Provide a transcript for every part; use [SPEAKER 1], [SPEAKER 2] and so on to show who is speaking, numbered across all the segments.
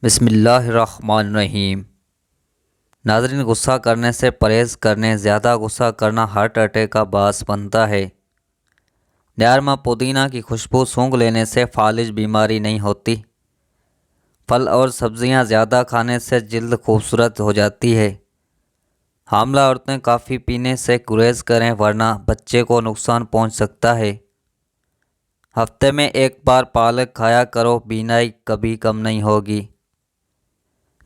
[SPEAKER 1] بسم اللہ الرحمن الرحیم۔ ناظرین، غصہ کرنے سے پرہیز کرنے، زیادہ غصہ کرنا ہارٹ اٹیک کا باعث بنتا ہے۔ نیارما پودینہ کی خوشبو سونگھ لینے سے فالج بیماری نہیں ہوتی۔ پھل اور سبزیاں زیادہ کھانے سے جلد خوبصورت ہو جاتی ہے۔ حاملہ عورتیں کافی پینے سے گریز کریں ورنہ بچے کو نقصان پہنچ سکتا ہے۔ ہفتے میں ایک بار پالک کھایا کرو، بینائی کبھی کم نہیں ہوگی۔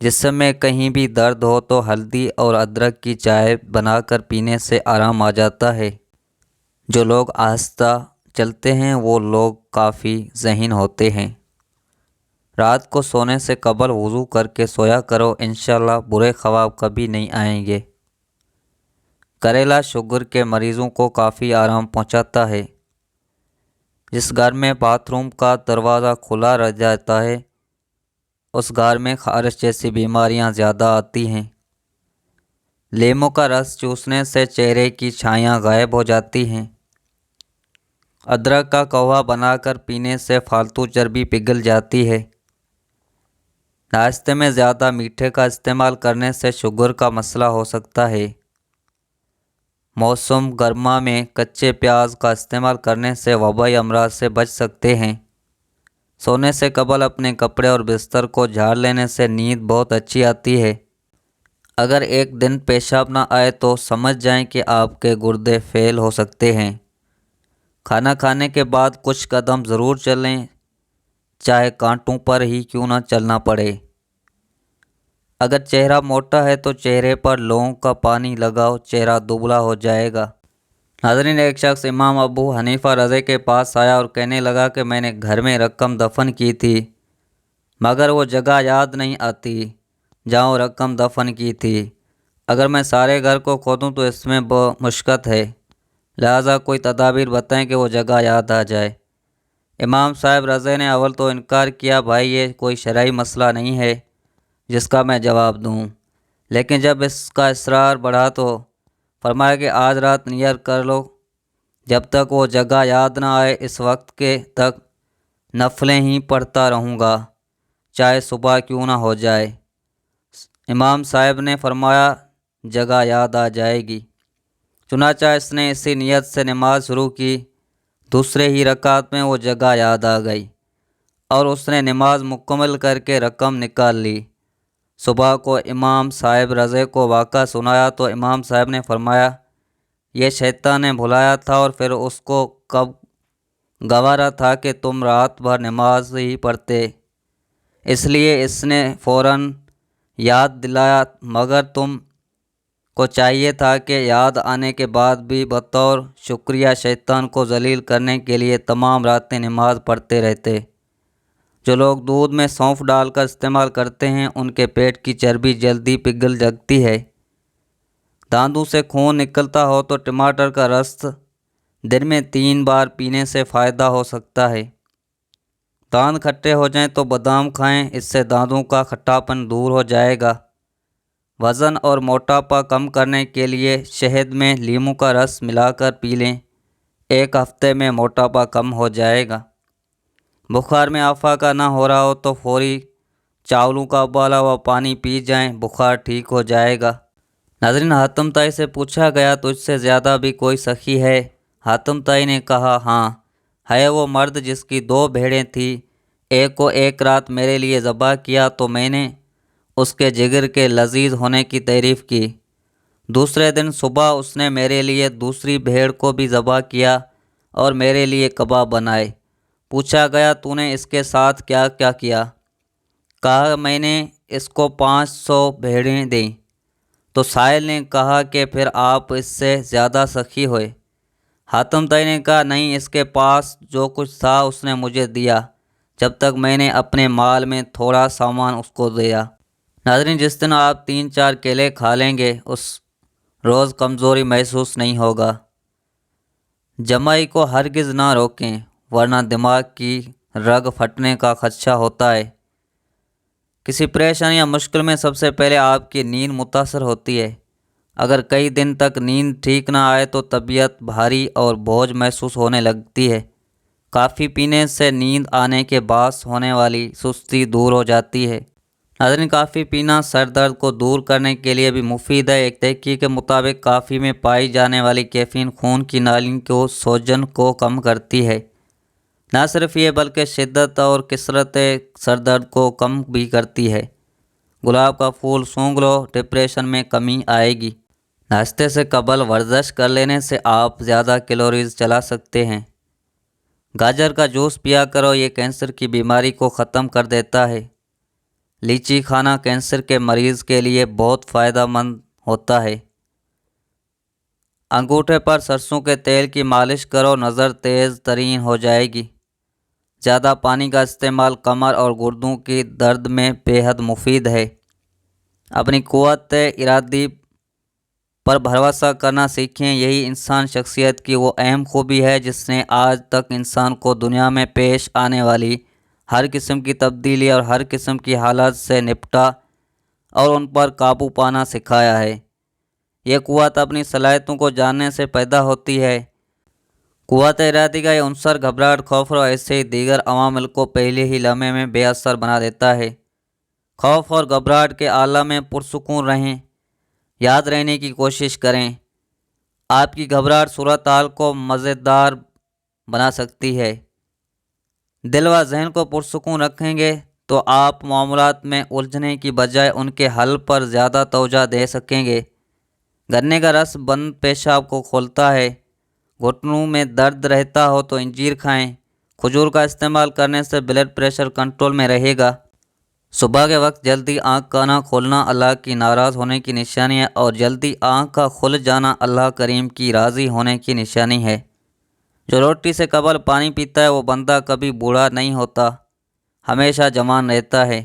[SPEAKER 1] جسم میں کہیں بھی درد ہو تو ہلدی اور ادرک کی چائے بنا کر پینے سے آرام آ جاتا ہے۔ جو لوگ آہستہ چلتے ہیں وہ لوگ کافی ذہین ہوتے ہیں۔ رات کو سونے سے قبل وضو کر کے سویا کرو، انشاءاللہ برے خواب کبھی نہیں آئیں گے۔ کریلا شوگر کے مریضوں کو کافی آرام پہنچاتا ہے۔ جس گھر میں باتھ روم کا دروازہ کھلا رہ جاتا ہے اس گھر میں خارش جیسی بیماریاں زیادہ آتی ہیں۔ لیموں کا رس چوسنے سے چہرے کی چھائیاں غائب ہو جاتی ہیں۔ ادرک کا قہوہ بنا کر پینے سے فالتو چربی پگھل جاتی ہے۔ ناشتے میں زیادہ میٹھے کا استعمال کرنے سے شوگر کا مسئلہ ہو سکتا ہے۔ موسم گرما میں کچے پیاز کا استعمال کرنے سے وبائی امراض سے بچ سکتے ہیں۔ سونے سے قبل اپنے کپڑے اور بستر کو جھاڑ لینے سے نیند بہت اچھی آتی ہے۔ اگر ایک دن پیشاب نہ آئے تو سمجھ جائیں کہ آپ کے گردے فیل ہو سکتے ہیں۔ کھانا کھانے کے بعد کچھ قدم ضرور چلیں، چاہے کانٹوں پر ہی کیوں نہ چلنا پڑے۔ اگر چہرہ موٹا ہے تو چہرے پر لونگ کا پانی لگاؤ، چہرہ دبلا ہو جائے گا۔ ناظرین، ایک شخص امام ابو حنیفہ رضی کے پاس آیا اور کہنے لگا کہ میں نے گھر میں رقم دفن کی تھی مگر وہ جگہ یاد نہیں آتی جہاں رقم دفن کی تھی۔ اگر میں سارے گھر کو کھودوں تو اس میں مشقت ہے، لہٰذا کوئی تدابیر بتائیں کہ وہ جگہ یاد آ جائے۔ امام صاحب رضی نے اول تو انکار کیا، بھائی یہ کوئی شرعی مسئلہ نہیں ہے جس کا میں جواب دوں، لیکن جب اس کا اصرار بڑھا تو فرمایا کہ آج رات نیت کر لو، جب تک وہ جگہ یاد نہ آئے اس وقت کے تک نفلیں ہی پڑھتا رہوں گا، چاہے صبح کیوں نہ ہو جائے۔ امام صاحب نے فرمایا جگہ یاد آ جائے گی۔ چنانچہ اس نے اسی نیت سے نماز شروع کی۔ دوسرے ہی رکعت میں وہ جگہ یاد آ گئی اور اس نے نماز مکمل کر کے رقم نکال لی۔ صبح کو امام صاحب رضی کو واقعہ سنایا تو امام صاحب نے فرمایا یہ شیطان نے بھلایا تھا اور پھر اس کو کب گوارا تھا کہ تم رات بھر نماز ہی پڑھتے، اس لیے اس نے فوراً یاد دلایا، مگر تم کو چاہیے تھا کہ یاد آنے کے بعد بھی بطور شکریہ شیطان کو ذلیل کرنے کے لیے تمام راتیں نماز پڑھتے رہتے۔ جو لوگ دودھ میں سونف ڈال کر استعمال کرتے ہیں ان کے پیٹ کی چربی جلدی پگھل جاتی ہے۔ داندوں سے خون نکلتا ہو تو ٹماٹر کا رس دن میں 3 بار پینے سے فائدہ ہو سکتا ہے۔ دانت کھٹے ہو جائیں تو بادام کھائیں، اس سے دانتوں کا کھٹاپن دور ہو جائے گا۔ وزن اور موٹاپا کم کرنے کے لیے شہد میں لیموں کا رس ملا کر پی لیں، 1 ہفتے میں موٹاپا کم ہو جائے گا۔ بخار میں آفاقہ نہ ہو رہا ہو تو فوری چاولوں کا ابالا ہوا پانی پی جائیں، بخار ٹھیک ہو جائے گا۔ ناظرین، حاتم طائی سے پوچھا گیا تجھ سے زیادہ بھی کوئی سخی ہے؟ حاتم طائی نے کہا ہاں ہے، وہ مرد جس کی 2 بھیڑیں تھیں، ایک کو ایک رات میرے لیے ذبح کیا تو میں نے اس کے جگر کے لذیذ ہونے کی تعریف کی، دوسرے دن صبح اس نے میرے لیے دوسری بھیڑ کو بھی ذبح کیا اور میرے لیے کباب بنائے۔ پوچھا گیا تو نے اس کے ساتھ کیا کیا کیا؟ کہا میں نے اس کو 500 بھیڑیں دیں۔ تو سائل نے کہا کہ پھر آپ اس سے زیادہ سخی ہوئے۔ حاتم طائی نے کہا نہیں، اس کے پاس جو کچھ تھا اس نے مجھے دیا جب تک میں نے اپنے مال میں تھوڑا سامان اس کو دیا۔ ناظرین، جس دن آپ 3-4 کیلے کھا لیں گے اس روز کمزوری محسوس نہیں ہوگا۔ جمائی کو ہرگز نہ روکیں ورنہ دماغ کی رگ پھٹنے کا خدشہ ہوتا ہے۔ کسی پریشانی یا مشکل میں سب سے پہلے آپ کی نیند متاثر ہوتی ہے۔ اگر کئی دن تک نیند ٹھیک نہ آئے تو طبیعت بھاری اور بوجھ محسوس ہونے لگتی ہے۔ کافی پینے سے نیند آنے کے باعث ہونے والی سستی دور ہو جاتی ہے۔ ناظرین، کافی پینا سر درد کو دور کرنے کے لیے بھی مفید ہے۔ ایک تحقیق کے مطابق کافی میں پائی جانے والی کیفین خون کی نالی کو سوجن کو کم کرتی ہے۔ نہ صرف یہ بلکہ شدت اور کثرت سر درد کو کم بھی کرتی ہے۔ گلاب کا پھول سونگھ لو، ڈپریشن میں کمی آئے گی۔ ناشتے سے قبل ورزش کر لینے سے آپ زیادہ کیلوریز جلا سکتے ہیں۔ گاجر کا جوس پیا کرو، یہ کینسر کی بیماری کو ختم کر دیتا ہے۔ لیچی کھانا کینسر کے مریض کے لیے بہت فائدہ مند ہوتا ہے۔ انگوٹھے پر سرسوں کے تیل کی مالش کرو، نظر تیز ترین ہو جائے گی۔ زیادہ پانی کا استعمال کمر اور گردوں کی درد میں بے حد مفید ہے۔ اپنی قوت ارادی پر بھروسہ کرنا سیکھیں، یہی انسان شخصیت کی وہ اہم خوبی ہے جس نے آج تک انسان کو دنیا میں پیش آنے والی ہر قسم کی تبدیلی اور ہر قسم کی حالات سے نپٹا اور ان پر قابو پانا سکھایا ہے۔ یہ قوت اپنی صلاحیتوں کو جاننے سے پیدا ہوتی ہے۔ قوت ارادی کا یہ عنصر گھبراہٹ، خوف اور ایسے ہی دیگر عوامل کو پہلے ہی لمحے میں بے اثر بنا دیتا ہے۔ خوف اور گھبراہٹ کے عالم میں پرسکون رہیں، یاد رہنے کی کوشش کریں۔ آپ کی گھبراہٹ صورتحال کو مزیدار بنا سکتی ہے۔ دل و ذہن کو پرسکون رکھیں گے تو آپ معاملات میں الجھنے کی بجائے ان کے حل پر زیادہ توجہ دے سکیں گے۔ گنے کا رس بند پیشاب کو کھولتا ہے۔ گھٹنوں میں درد رہتا ہو تو انجیر کھائیں۔ کھجور کا استعمال کرنے سے بلڈ پریشر کنٹرول میں رہے گا۔ صبح کے وقت جلدی آنکھ کا نہ کھولنا اللہ کی ناراض ہونے کی نشانی ہے، اور جلدی آنکھ کا کھل جانا اللہ کریم کی راضی ہونے کی نشانی ہے۔ جو روٹی سے قبل پانی پیتا ہے وہ بندہ کبھی بوڑھا نہیں ہوتا، ہمیشہ جوان رہتا ہے۔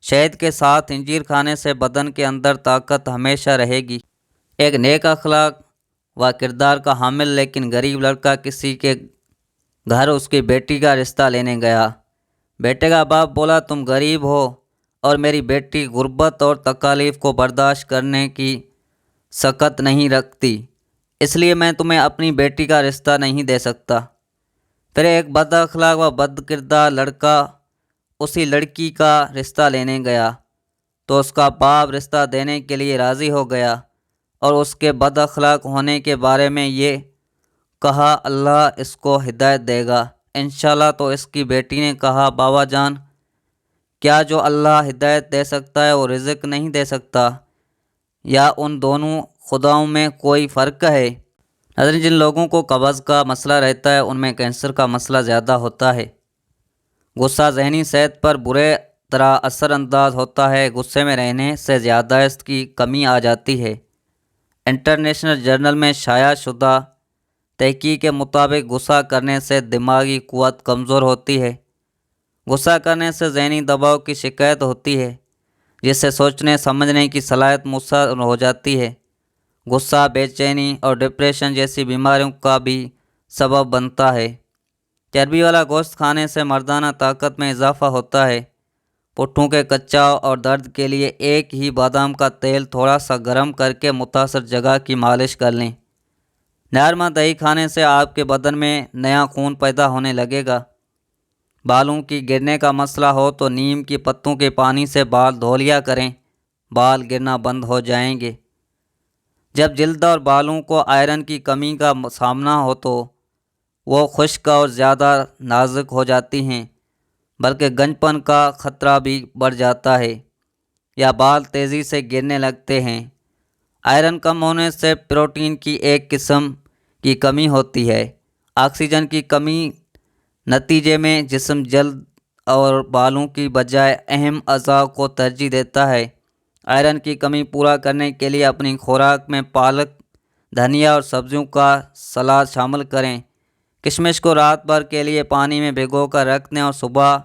[SPEAKER 1] شہد کے ساتھ انجیر کھانے سے بدن کے اندر طاقت ہمیشہ رہے گی۔ ایک نیک اخلاق و کردار کا حامل لیکن غریب لڑکا کسی کے گھر اس کی بیٹی کا رشتہ لینے گیا۔ بیٹے کا باپ بولا، تم غریب ہو اور میری بیٹی غربت اور تکالیف کو برداشت کرنے کی سخت نہیں رکھتی، اس لیے میں تمہیں اپنی بیٹی کا رشتہ نہیں دے سکتا۔ پھر ایک بد اخلاق و بد کردار لڑکا اسی لڑکی کا رشتہ لینے گیا تو اس کا باپ رشتہ دینے کے لیے راضی ہو گیا اور اس کے بد اخلاق ہونے کے بارے میں یہ کہا، اللہ اس کو ہدایت دے گا انشاءاللہ۔ تو اس کی بیٹی نے کہا، بابا جان، کیا جو اللہ ہدایت دے سکتا ہے وہ رزق نہیں دے سکتا؟ یا ان دونوں خداؤں میں کوئی فرق ہے؟ ناظرین، جن لوگوں کو قبض کا مسئلہ رہتا ہے ان میں کینسر کا مسئلہ زیادہ ہوتا ہے۔ غصہ ذہنی صحت پر برے طرح اثر انداز ہوتا ہے۔ غصے میں رہنے سے یادداشت کی کمی آ جاتی ہے۔ انٹرنیشنل جرنل میں شائع شدہ تحقیق کے مطابق غصہ کرنے سے دماغی قوت کمزور ہوتی ہے۔ غصہ کرنے سے ذہنی دباؤ کی شکایت ہوتی ہے، جس سے سوچنے سمجھنے کی صلاحیت متاثر ہو جاتی ہے۔ غصہ بے چینی اور ڈپریشن جیسی بیماریوں کا بھی سبب بنتا ہے۔ چربی والا گوشت کھانے سے مردانہ طاقت میں اضافہ ہوتا ہے۔ پٹھوں کے کچاؤ اور درد کے لیے ایک ہی بادام کا تیل تھوڑا سا گرم کر کے متاثر جگہ کی مالش کر لیں۔ نرما دہی کھانے سے آپ کے بدن میں نیا خون پیدا ہونے لگے گا۔ بالوں کی گرنے کا مسئلہ ہو تو نیم کی پتوں کے پانی سے بال دھو لیا کریں، بال گرنا بند ہو جائیں گے۔ جب جلد اور بالوں کو آئرن کی کمی کا سامنا ہو تو وہ خشک اور زیادہ نازک ہو جاتی ہیں، بلکہ گنج پن کا خطرہ بھی بڑھ جاتا ہے یا بال تیزی سے گرنے لگتے ہیں۔ آئرن کم ہونے سے پروٹین کی ایک قسم کی کمی ہوتی ہے۔ آکسیجن کی کمی نتیجے میں جسم جلد اور بالوں کی بجائے اہم اعضاء کو ترجیح دیتا ہے۔ آئرن کی کمی پورا کرنے کے لیے اپنی خوراک میں پالک، دھنیا اور سبزیوں کا سلاد شامل کریں۔ کشمش کو رات بھر کے لیے پانی میں بھگو کر رکھ دیں اور صبح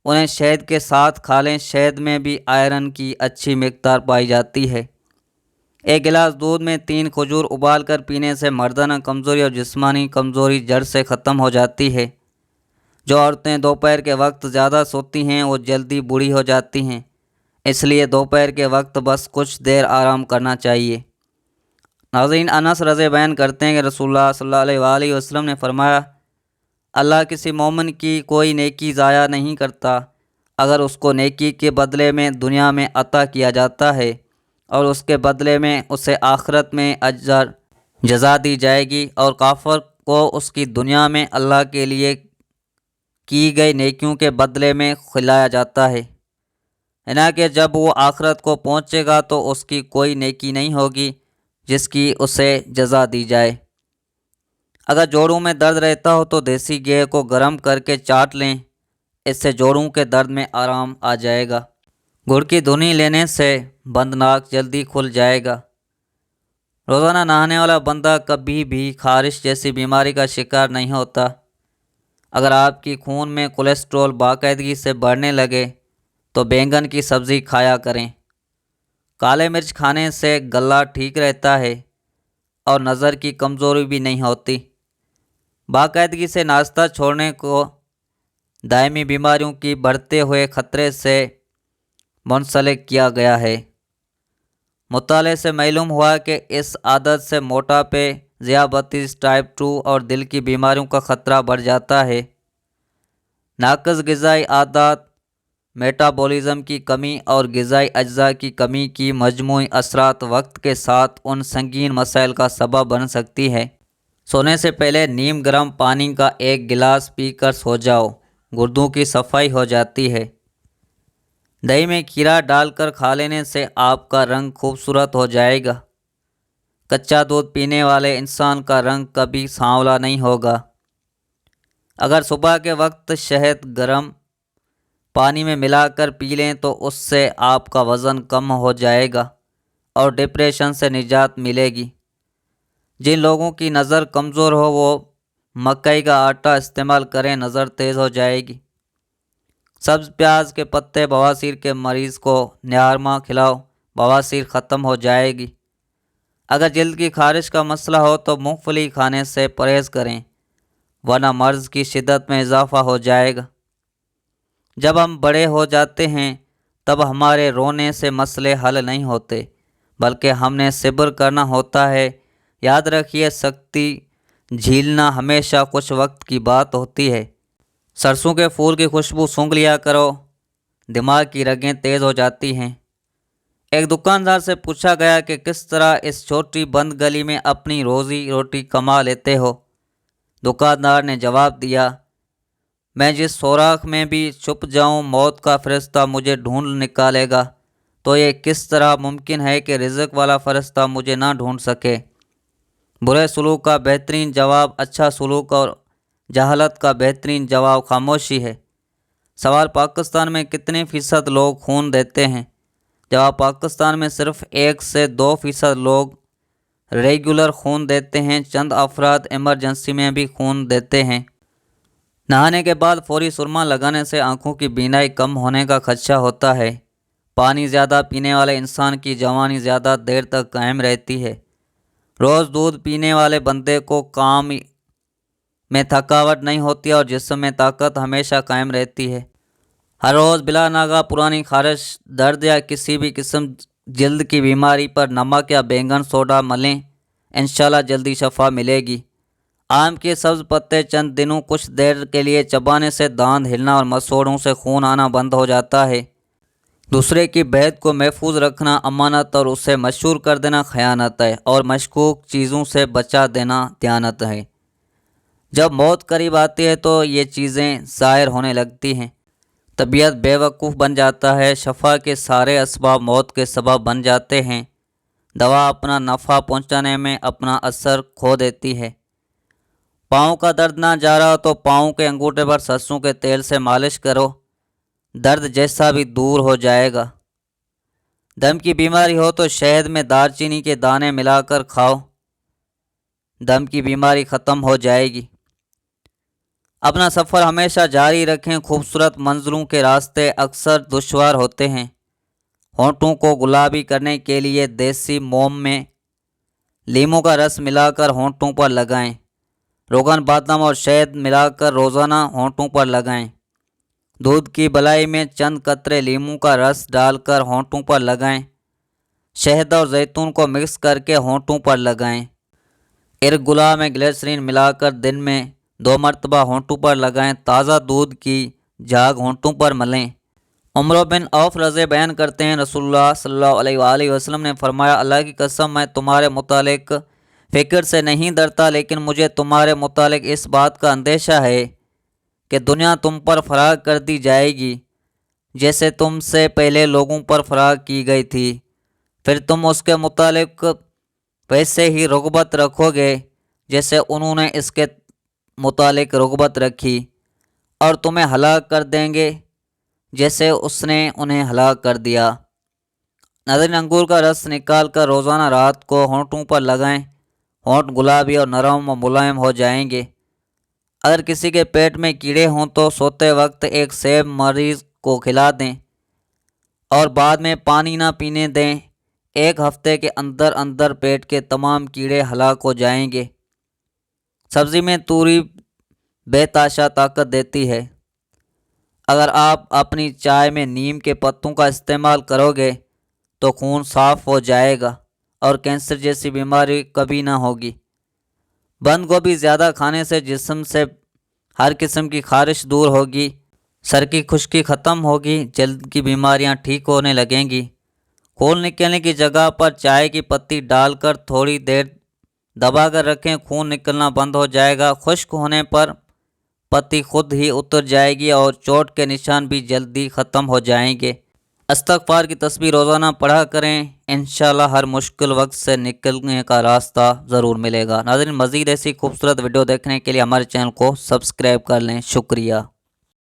[SPEAKER 1] انہیں شہد کے ساتھ کھا لیں۔ شہد میں بھی آئرن کی اچھی مقدار پائی جاتی ہے۔ ایک گلاس دودھ میں 3 کھجور ابال کر پینے سے مردانہ کمزوری اور جسمانی کمزوری جڑ سے ختم ہو جاتی ہے۔ جو عورتیں دوپہر کے وقت زیادہ سوتی ہیں وہ جلدی بوڑھی ہو جاتی ہیں، اس لیے دوپہر کے وقت بس کچھ دیر آرام کرنا چاہیے۔ ناظرین، انس رضی بیان کرتے ہیں کہ رسول اللہ صلی اللہ علیہ وآلہ وسلم نے فرمایا، اللہ کسی مومن کی کوئی نیکی ضائع نہیں کرتا۔ اگر اس کو نیکی کے بدلے میں دنیا میں عطا کیا جاتا ہے اور اس کے بدلے میں اسے آخرت میں اجر جزا دی جائے گی، اور کافر کو اس کی دنیا میں اللہ کے لیے کی گئی نیکیوں کے بدلے میں کھلایا جاتا ہے، کہ جب وہ آخرت کو پہنچے گا تو اس کی کوئی نیکی نہیں ہوگی جس کی اسے جزا دی جائے۔ اگر جوڑوں میں درد رہتا ہو تو دیسی گھی کو گرم کر کے چاٹ لیں، اس سے جوڑوں کے درد میں آرام آ جائے گا۔ گڑ کی دھنی لینے سے بند ناک جلدی کھل جائے گا۔ روزانہ نہانے والا بندہ کبھی بھی خارش جیسی بیماری کا شکار نہیں ہوتا۔ اگر آپ کی خون میں کولیسٹرول باقاعدگی سے بڑھنے لگے تو بینگن کی سبزی کھایا کریں۔ کالے مرچ کھانے سے گلا ٹھیک رہتا ہے اور نظر کی کمزوری بھی نہیں ہوتی۔ باقاعدگی سے ناشتہ چھوڑنے کو دائمی بیماریوں کی بڑھتے ہوئے خطرے سے منسلک کیا گیا ہے۔ مطالعے سے معلوم ہوا کہ اس عادت سے موٹاپے، ذیابیطس ٹائپ 2 اور دل کی بیماریوں کا خطرہ بڑھ جاتا ہے۔ ناقص غذائی عادات، میٹابولزم کی کمی اور غذائی اجزاء کی کمی کی مجموعی اثرات وقت کے ساتھ ان سنگین مسائل کا سبب بن سکتی ہے۔ سونے سے پہلے نیم گرم پانی کا 1 گلاس پی کر سو جاؤ، گردوں کی صفائی ہو جاتی ہے۔ دہی میں کھیرا ڈال کر کھا لینے سے آپ کا رنگ خوبصورت ہو جائے گا۔ کچا دودھ پینے والے انسان کا رنگ کبھی سانولا نہیں ہوگا۔ اگر صبح کے وقت شہد گرم پانی میں ملا کر پی لیں تو اس سے آپ کا وزن کم ہو جائے گا اور ڈپریشن سے نجات ملے گی۔ جن لوگوں کی نظر کمزور ہو وہ مکئی کا آٹا استعمال کریں، نظر تیز ہو جائے گی۔ سبز پیاز کے پتے بواسیر کے مریض کو نہارما کھلاؤ، بواسیر ختم ہو جائے گی۔ اگر جلد کی خارش کا مسئلہ ہو تو مونگ پھلی کھانے سے پرہیز کریں، ورنہ مرض کی شدت میں اضافہ ہو جائے گا۔ جب ہم بڑے ہو جاتے ہیں تب ہمارے رونے سے مسئلے حل نہیں ہوتے، بلکہ ہم نے صبر کرنا ہوتا ہے۔ یاد رکھیے، سختی جھیلنا ہمیشہ کچھ وقت کی بات ہوتی ہے۔ سرسوں کے پھول کی خوشبو سونگھ لیا کرو، دماغ کی رگیں تیز ہو جاتی ہیں۔ ایک دکاندار سے پوچھا گیا کہ کس طرح اس چھوٹی بند گلی میں اپنی روزی روٹی کما لیتے ہو؟ دکاندار نے جواب دیا، میں جس سوراخ میں بھی چھپ جاؤں موت کا فرشتہ مجھے ڈھونڈ نکالے گا، تو یہ کس طرح ممکن ہے کہ رزق والا فرشتہ مجھے نہ ڈھونڈ سکے؟ برے سلوک کا بہترین جواب اچھا سلوک اور جہالت کا بہترین جواب خاموشی ہے۔ سوال، پاکستان میں کتنے فیصد لوگ خون دیتے ہیں؟ جواب، پاکستان میں صرف 1 سے 2% لوگ ریگولر خون دیتے ہیں، چند افراد ایمرجنسی میں بھی خون دیتے ہیں۔ نہانے کے بعد فوری سرما لگانے سے آنکھوں کی بینائی کم ہونے کا خدشہ ہوتا ہے۔ پانی زیادہ پینے والے انسان کی جوانی زیادہ دیر تک قائم رہتی ہے۔ روز دودھ پینے والے بندے کو کام میں تھکاوٹ نہیں ہوتی اور جسم میں طاقت ہمیشہ قائم رہتی ہے۔ ہر روز بلا ناغہ پرانی خارش، درد یا کسی بھی قسم جلد کی بیماری پر نمک یا بینگن سوڈا ملیں، انشاءاللہ جلدی شفا ملے گی۔ آم کے سبز پتے چند دنوں کچھ دیر کے لیے چبانے سے دانت ہلنا اور مسوڑوں سے خون آنا بند ہو جاتا ہے۔ دوسرے کی بیعت کو محفوظ رکھنا امانت اور اسے مشہور کر دینا خیانت ہے، اور مشکوک چیزوں سے بچا دینا دیانت ہے۔ جب موت قریب آتی ہے تو یہ چیزیں ظاہر ہونے لگتی ہیں۔ طبیعت بے وقوف بن جاتا ہے، شفا کے سارے اسباب موت کے سبب بن جاتے ہیں۔ دوا اپنا نفع پہنچانے میں اپنا اثر کھو دیتی ہے۔ پاؤں کا درد نہ جا رہا تو پاؤں کے انگوٹھے پر سرسوں کے تیل سے مالش کرو، درد جیسا بھی دور ہو جائے گا۔ دم کی بیماری ہو تو شہد میں دار چینی کے دانے ملا کر کھاؤ، دم کی بیماری ختم ہو جائے گی۔ اپنا سفر ہمیشہ جاری رکھیں، خوبصورت منظروں کے راستے اکثر دشوار ہوتے ہیں۔ ہونٹوں کو گلابی کرنے کے لیے دیسی موم میں لیموں کا رس ملا کر ہونٹوں پر لگائیں، روغن بادام اور شہد ملا کر روزانہ ہونٹوں پر لگائیں۔ دودھ کی بلائی میں چند قطرے لیموں کا رس ڈال کر ہونٹوں پر لگائیں، شہد اور زیتون کو مکس کر کے ہونٹوں پر لگائیں۔ ارگلا میں گلیسرین ملا کر دن میں 2 مرتبہ ہونٹوں پر لگائیں۔ تازہ دودھ کی جھاگ ہونٹوں پر ملیں، عمرو بن عوف رضی بیان کرتے ہیں رسول اللہ صلی اللہ علیہ وآلہ وسلم نے فرمایا اللہ کی قسم میں تمہارے متعلق فکر سے نہیں ڈرتا لیکن مجھے تمہارے متعلق اس بات کا اندیشہ ہے کہ دنیا تم پر فراغ کر دی جائے گی جیسے تم سے پہلے لوگوں پر فراغ کی گئی تھی، پھر تم اس کے متعلق ویسے ہی رغبت رکھو گے جیسے انہوں نے اس کے متعلق رغبت رکھی، اور تمہیں ہلاک کر دیں گے جیسے اس نے انہیں ہلاک کر دیا۔ ناظرین، انگور کا رس نکال کر روزانہ رات کو ہونٹوں پر لگائیں، ہونٹ گلابی اور نرم و ملائم ہو جائیں گے۔ اگر کسی کے پیٹ میں کیڑے ہوں تو سوتے وقت ایک سیب مریض کو کھلا دیں اور بعد میں پانی نہ پینے دیں، ایک ہفتے کے اندر اندر پیٹ کے تمام کیڑے ہلاک ہو جائیں گے۔ سبزی میں توری بے تحاشا طاقت دیتی ہے۔ اگر آپ اپنی چائے میں نیم کے پتوں کا استعمال کرو گے تو خون صاف ہو جائے گا اور کینسر جیسی بیماری کبھی نہ ہوگی۔ بند گوبھی زیادہ کھانے سے جسم سے ہر قسم کی خارش دور ہوگی، سر کی خشکی ختم ہوگی، جلد کی بیماریاں ٹھیک ہونے لگیں گی۔ خون نکلنے کی جگہ پر چائے کی پتی ڈال کر تھوڑی دیر دبا کر رکھیں، خون نکلنا بند ہو جائے گا۔ خشک ہونے پر پتی خود ہی اتر جائے گی اور چوٹ کے نشان بھی جلدی ختم ہو جائیں گے۔ استغفار کی تسبیح روزانہ پڑھا کریں، انشاءاللہ ہر مشکل وقت سے نکلنے کا راستہ ضرور ملے گا۔ ناظرین، مزید ایسی خوبصورت ویڈیو دیکھنے کے لیے ہمارے چینل کو سبسکرائب کر لیں۔ شکریہ۔